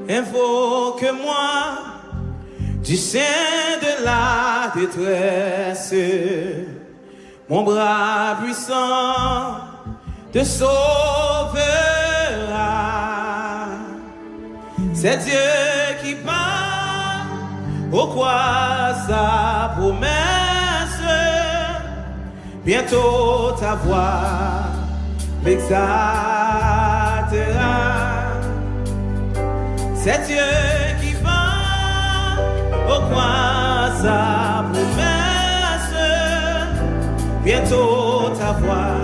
Invoque-moi du sein de la détresse, mon bras puissant te sauvera. C'est Dieu qui parle, au quoi sa promesse, bientôt ta voix m'exaltera. C'est Dieu qui parle, au quoi sa promesse, bientôt ta voix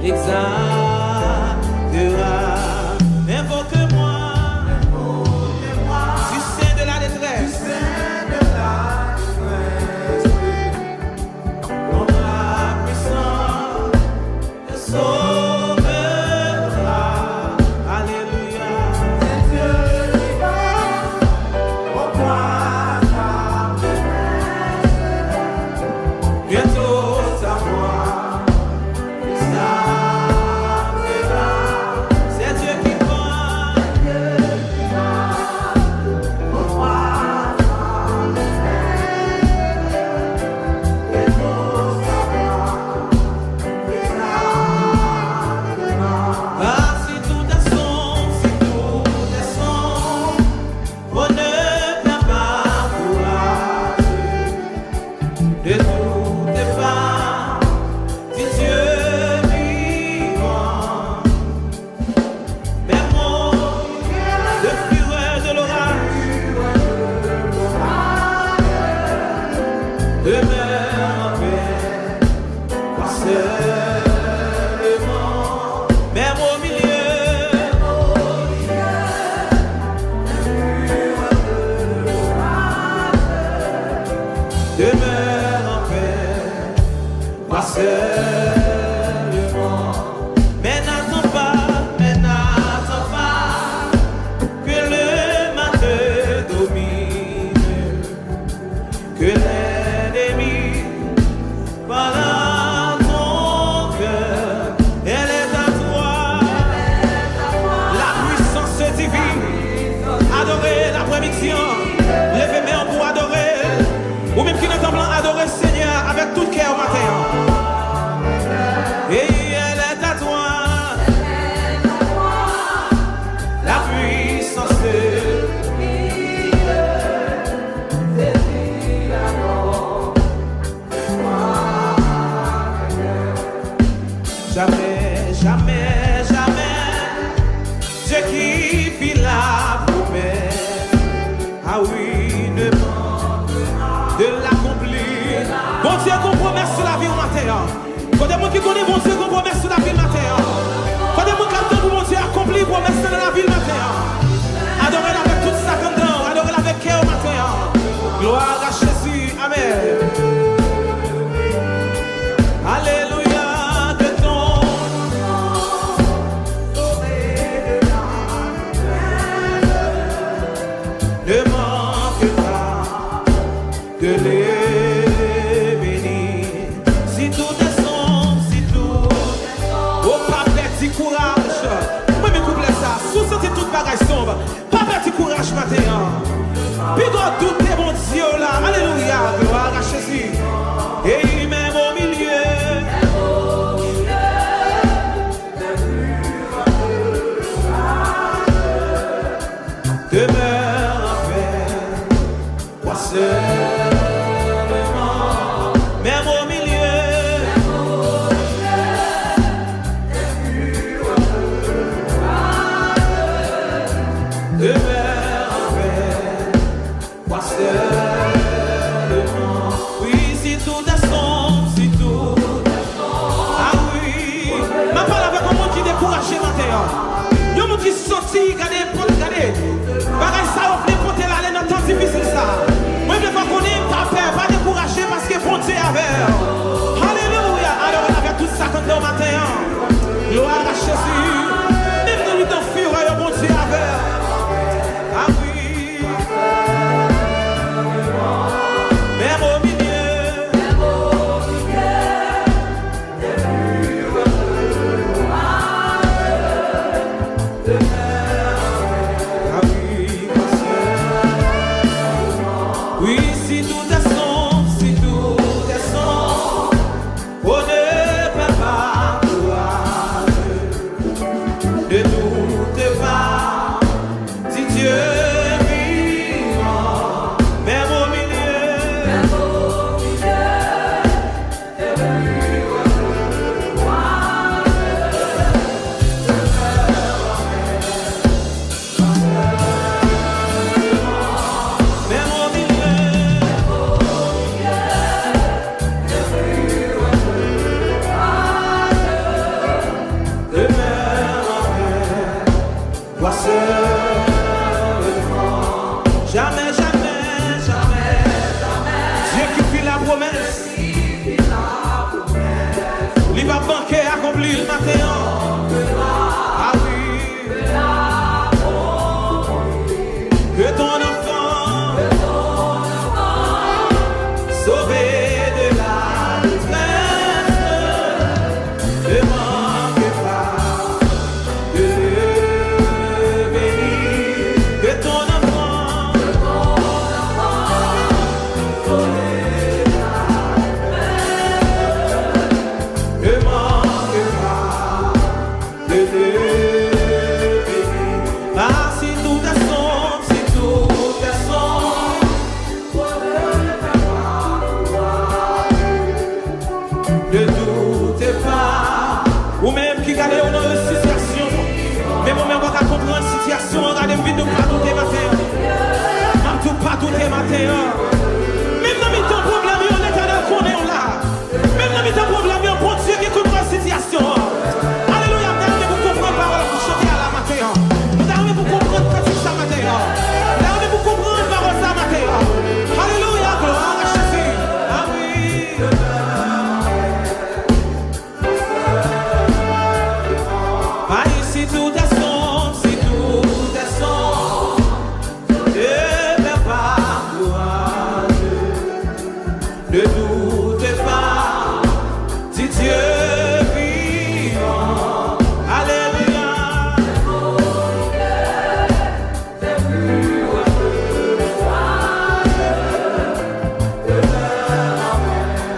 exaltera. Invoque-moi, du sein de la détresse, mon bras puissant te sauvera. Alléluia. C'est Dieu qui parle, au quoi ta promesse, bientôt ta voix exaltera. C'est Dieu qui parle, au quoi ta promesse, bientôt ta voix exaltera. Ah, si tout est sombre, si tout est sombre, on ne perd pas courage. De toutes les femmes, dit Dieu vivant. Même de fureur de l'orage, demeure en paix, car seulement, même au milieu demeure en paix, car seulement. Mais n'attends pas que le mal te domine, que l'ennemi parle à ton cœur. Elle est à toi, la puissance divine. Adorer la prédiction, levez main pour adorer. Ou même qui n'entend pas adorer le Seigneur avec tout cœur au matin. Et elle est à toi, la puissance jamais, jamais, jamais, Dieu qui fit la promesse, ah oui, ne manque de l'accomplir. Bon Dieu qu'on promesse sur la vie au matin. Quand des gens qui connaissent bon Dieu qu'on promesse sur la vie le matin. Quand des gens qui attendent pour bon Dieu accomplir promesse dans la vie le matin. Adorez-le avec toute sa candeur, adorez-le avec cœur au matin. Gloire à Jésus, amen. Alléluia, que ton ne manque pas de les bénir. Si tout est sombre, si tout est sombre, oh pas perdre courage. Moi me couple ça, sous sentez toute bagaille sombre. Pas perdre courage matin. Puis quand tout est bon Dieu là, alléluia, gloire à Jésus. Et il même au milieu. Demeure en paix, toi seulement, même au milieu. Demeure en paix, toi seulement. Oui, si tout est sombre, si tout est sombre. Ah oui, ma parole avec un monde qui est découragé maintenant. Il y a un monde qui est sorti, regardez. Pareil, ça offre côté là, dans le temps difficile ça. Moi, je veux qu'on ait pas peur, pas découragé parce que bon Dieu avec. Alléluia. Alors, on avait tout ça quand on matin. Gloire à Jésus. Même dans le temps fureur, bon Dieu avec. Ah oui. Même au milieu. Toi seulement. Jamais, jamais, jamais. Dieu qui fit la promesse. Il va manquer accomplir le matin. Ah oui. Que ton enfant sauvé de la détresse ne manque pas de bénir. Que ton enfant sauvé de la détresse ne manque pas de bénir. Ah, si tout est sombre, si tout est sombre, ne doutez pas. Ou même qui gagne dans une situation, mais moi-même, on va comprendre une situation, regardez vite, ne pas douter matin. Même tout pas douter matin. Même dans mes temps problème, on est là, qu'on est là. Même dans mes temps problème, on bon Dieu qui comprend la situation. Alléluia, vous comprendre la parole pour chanter à la matin. Vous comprendre pratique ça matin. Vous comprendre la parole ça matin. Alléluia, gloire à Jésus. Ah oui. Aïe, si tout est sombre, si tout est sombre, ne perds pas courage. Ne doutez pas, dit Dieu vivant. Alléluia.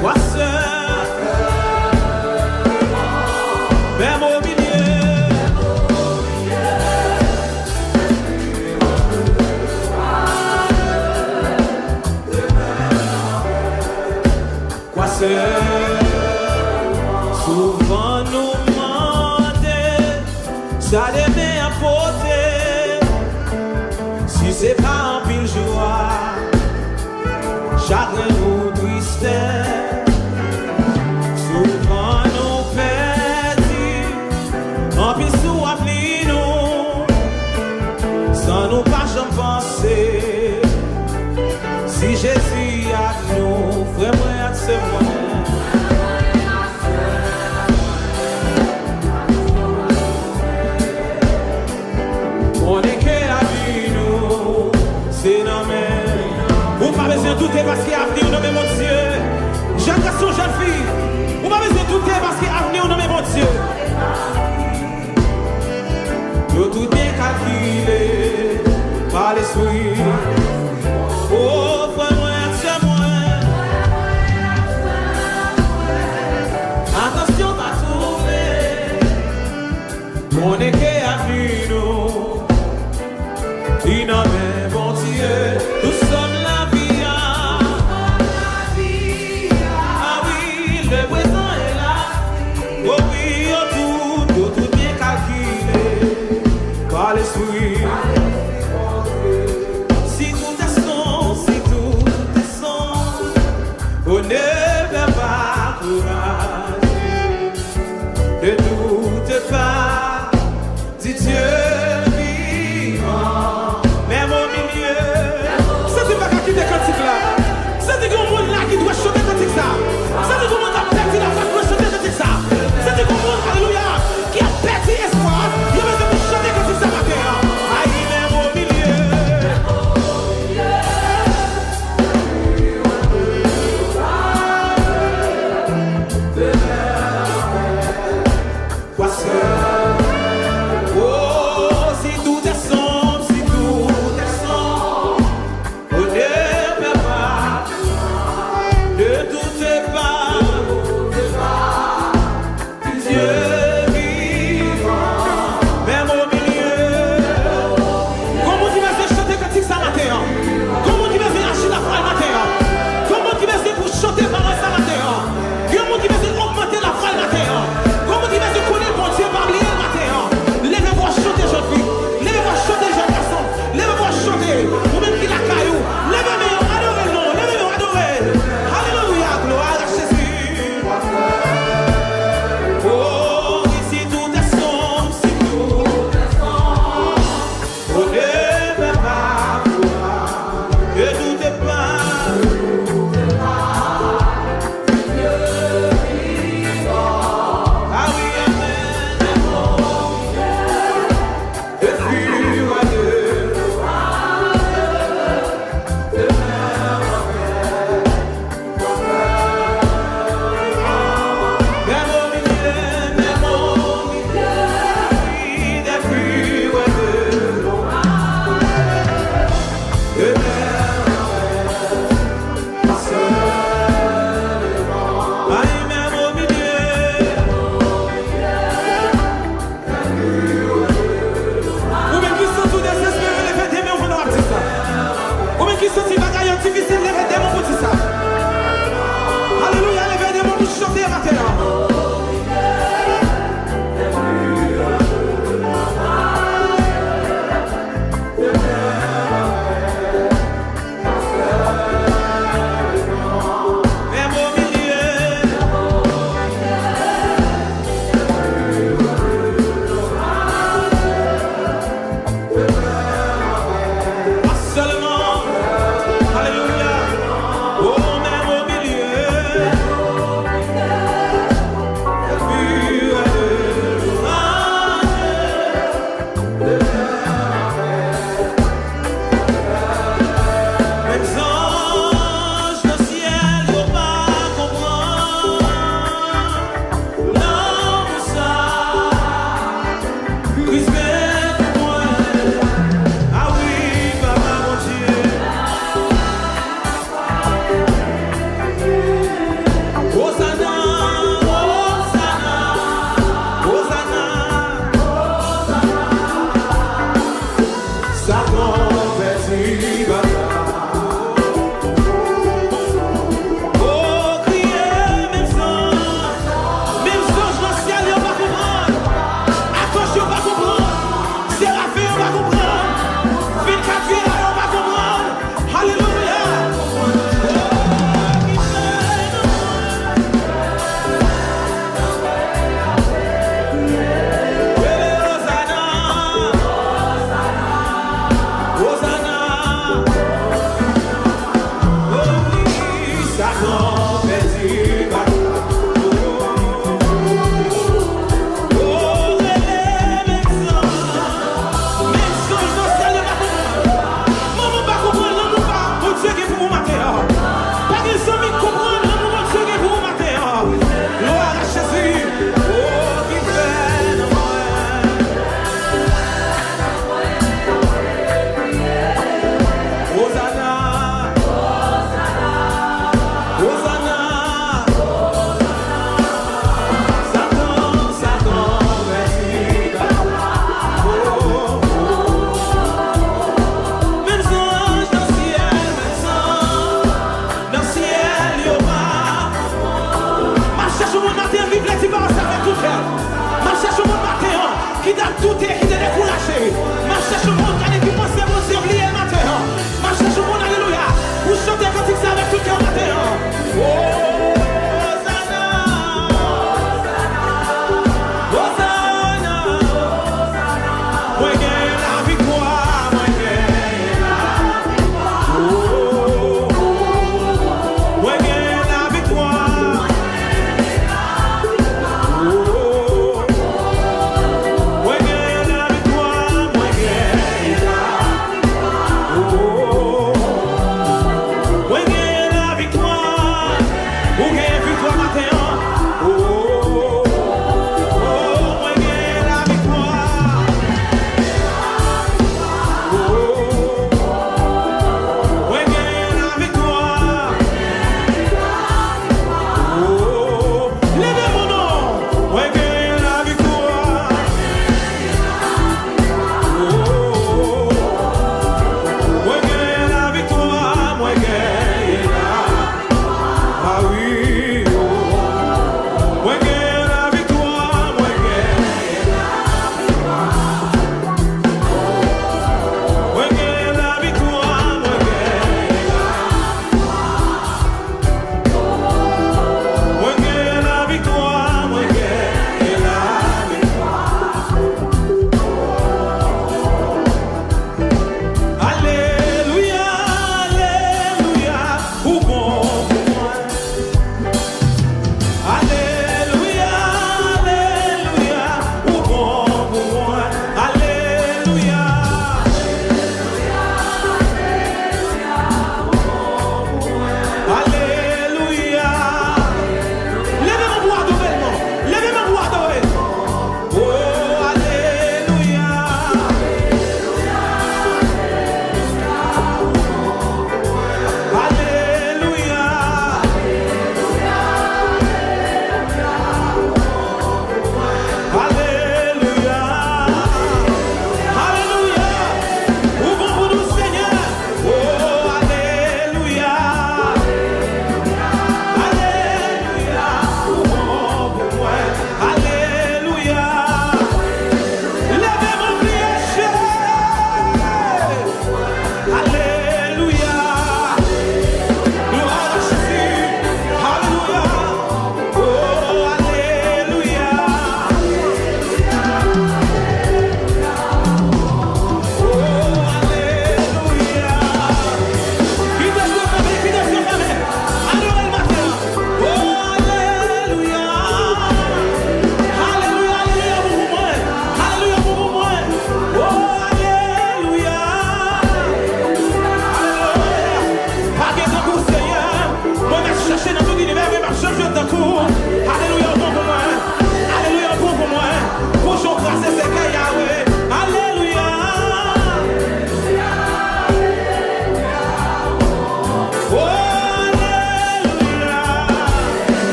Moi seul, même au milieu, quoi seul, souvent nous demander, ça devait apporter, si c'est pas en pile joie, chagrin ou tristesse, souvent nous perdus, en pile sous appli nous, sans nous pas jamais penser, si Jésus a nous, vraiment c'est moi. On est que la vie nous, c'est dans mes. Vous pas besoin de douter parce qu'il y a avenir dans mon Dieu. Jacques son jeune fille. Vous pas besoin de douter parce qu'il y a avenir dans mon Dieu. Yo tout bien calculé par l'esprit. Oh, frère, c'est moi. Attention, pas trouver. On est que avenir nous. Il n'en est bon Dieu, nous sommes la vie. Ah oui, le présent est là. Oh oui, tout bien calculé par l'esprit.